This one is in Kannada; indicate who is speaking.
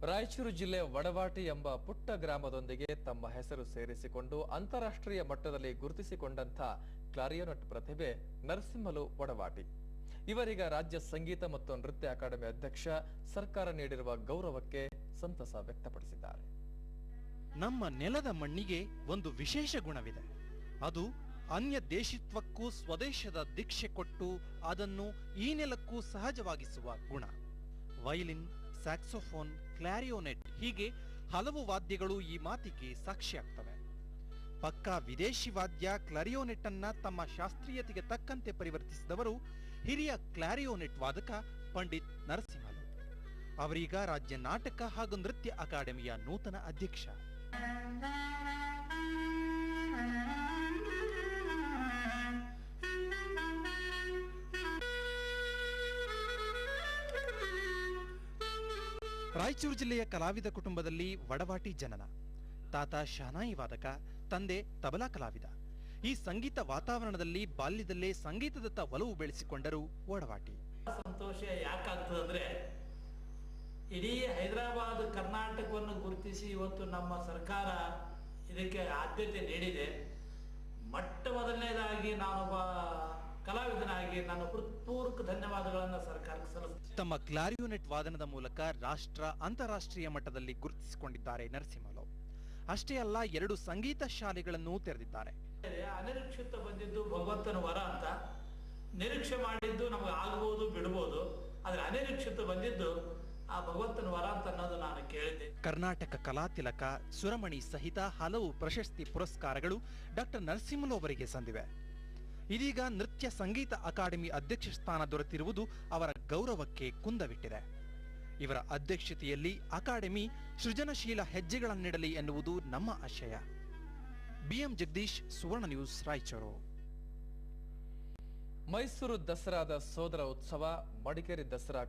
Speaker 1: ರಾಯಚೂರು ಜಿಲ್ಲೆ ವಡವಾಟಿ ಎಂಬ ಪುಟ್ಟ ಗ್ರಾಮದೊಂದಿಗೆ ತಮ್ಮ ಹೆಸರು ಸೇರಿಸಿಕೊಂಡು ಅಂತಾರಾಷ್ಟ್ರೀಯ ಮಟ್ಟದಲ್ಲಿ ಗುರುತಿಸಿಕೊಂಡಂತ ಕ್ಲಾರಿಯೋನೆಟ್ ಪ್ರತಿಭೆ ನರಸಿಂಹಲು ವಡವಾಟಿ. ಇವರೀಗ ರಾಜ್ಯ ಸಂಗೀತ ಮತ್ತು ನೃತ್ಯ ಅಕಾಡೆಮಿ ಅಧ್ಯಕ್ಷ. ಸರ್ಕಾರ ನೀಡಿರುವ ಗೌರವಕ್ಕೆ ಸಂತಸ ವ್ಯಕ್ತಪಡಿಸಿದ್ದಾರೆ.
Speaker 2: ನಮ್ಮ ನೆಲದ ಮಣ್ಣಿಗೆ ಒಂದು ವಿಶೇಷ ಗುಣವಿದೆ. ಅದು ಅನ್ಯ ದೇಶಿತ್ವಕ್ಕೂ ಸ್ವದೇಶದ ದೀಕ್ಷೆ ಕೊಟ್ಟು ಅದನ್ನು ಈ ನೆಲಕ್ಕೂ ಸಹಜವಾಗಿಸುವ ಗುಣ. ವೈಲಿನ್, ಸ್ಯಾಕ್ಸೋಫೋನ್, ಕ್ಲಾರಿಯೋನೆಟ್ ಹೀಗೆ ಹಲವು ವಾದ್ಯಗಳು ಈ ಮಾತಿಗೆ ಸಾಕ್ಷಿಯಾಗ್ತವೆ. ಪಕ್ಕಾ ವಿದೇಶಿ ವಾದ್ಯ ಕ್ಲಾರಿಯೋನೆಟ್ ಅನ್ನ ತಮ್ಮ ಶಾಸ್ತ್ರೀಯತೆಗೆ ತಕ್ಕಂತೆ ಪರಿವರ್ತಿಸಿದವರು ಹಿರಿಯ ಕ್ಲಾರಿಯೋನೆಟ್ ವಾದಕ ಪಂಡಿತ್ ನರಸಿಂಹಲು. ಅವರೀಗ ರಾಜ್ಯ ನಾಟಕ ಹಾಗೂ ನೃತ್ಯ ಅಕಾಡೆಮಿಯ ನೂತನ ಅಧ್ಯಕ್ಷ. ರಾಯಚೂರು ಜಿಲ್ಲೆಯ ಕಲಾವಿದ ಕುಟುಂಬದಲ್ಲಿ ವಡವಾಟಿ ಜನನ. ತಾತ ಶಹನಾಯಿ ವಾದಕ, ತಂದೆ ತಬಲಾ ಕಲಾವಿದ. ಈ ಸಂಗೀತ ವಾತಾವರಣದಲ್ಲಿ ಬಾಲ್ಯದಲ್ಲೇ ಸಂಗೀತದತ್ತ ಒಲವು ಬೆಳೆಸಿಕೊಂಡರು ವಡವಾಟಿ.
Speaker 3: ಸಂತೋಷ ಯಾಕಾಗ್ತದಂದ್ರೆ ಇಡೀ ಹೈದರಾಬಾದ್ ಕರ್ನಾಟಕವನ್ನು ಗುರುತಿಸಿ ಇವತ್ತು ನಮ್ಮ ಸರ್ಕಾರ ಇದಕ್ಕೆ ಆದ್ಯತೆ ನೀಡಿದೆ. ಮೊಟ್ಟ ಮೊದಲನೇದಾಗಿ ನಾನೊಬ್ಬ ಕಲಾವಿದನಾಗಿ ನಾನು ಹೃತ್ಪೂರ್ವಕ ಧನ್ಯವಾದಗಳನ್ನು ಸರ್ಕಾರಕ್ಕೆ ಸಲ್ಲಿಸುತ್ತೇನೆ.
Speaker 2: ತಮ್ಮ ಕ್ಲಾರಿಯೋನೆಟ್ ವಾದನದ ಮೂಲಕ ರಾಷ್ಟ್ರ ಅಂತಾರಾಷ್ಟ್ರೀಯ ಮಟ್ಟದಲ್ಲಿ ಗುರುತಿಸಿಕೊಂಡಿದ್ದಾರೆ ನರಸಿಂಹಲು. ಅಷ್ಟೇ ಅಲ್ಲ, 2 ಸಂಗೀತ ಶಾಲೆಗಳನ್ನು ತೆರೆದಿದ್ದಾರೆ.
Speaker 3: ಅನಿರೀಕ್ಷಿತ ಬಂದಿದ್ದು ಭಗವಂತನ ವರ ಅಂತ. ನಿರೀಕ್ಷೆ ಮಾಡಿದ್ದು ನಮಗೆ ಆಗ್ಬೋದು ಬಿಡ್ಬೋದು, ಆದ್ರೆ ಅನಿರೀಕ್ಷಿತ ಬಂದಿದ್ದು ಆ ಭಗವಂತನ ವರ ಅಂತ ಅನ್ನೋದು ನಾನು ಕೇಳಿದ್ದೆ.
Speaker 2: ಕರ್ನಾಟಕ ಕಲಾ ತಿಲಕ, ಸುರಮಣಿ ಸಹಿತ ಹಲವು ಪ್ರಶಸ್ತಿ ಪುರಸ್ಕಾರಗಳು ಡಾಕ್ಟರ್ ನರಸಿಂಹಲು ಅವರಿಗೆ ಸಂದಿವೆ. ಇದೀಗ ನೃತ್ಯ ಸಂಗೀತ ಅಕಾಡೆಮಿ ಅಧ್ಯಕ್ಷ ಸ್ಥಾನ ದೊರೆತಿರುವುದು ಅವರ ಗೌರವಕ್ಕೆ ಕುಂದವಿಟ್ಟಿದೆ. ಇವರ ಅಧ್ಯಕ್ಷತೆಯಲ್ಲಿ ಅಕಾಡೆಮಿ ಸೃಜನಶೀಲ ಹೆಜ್ಜೆಗಳನ್ನಿಡಲಿ ಎನ್ನುವುದು ನಮ್ಮ ಆಶಯ. ಬಿಎಂ ಜಗದೀಶ್, ಸುವರ್ಣ ನ್ಯೂಸ್, ರಾಯಚೂರು.
Speaker 1: ಮೈಸೂರು ದಸರಾದ ಸೋದರ ಉತ್ಸವ, ಮಡಿಕೇರಿ ದಸರಾ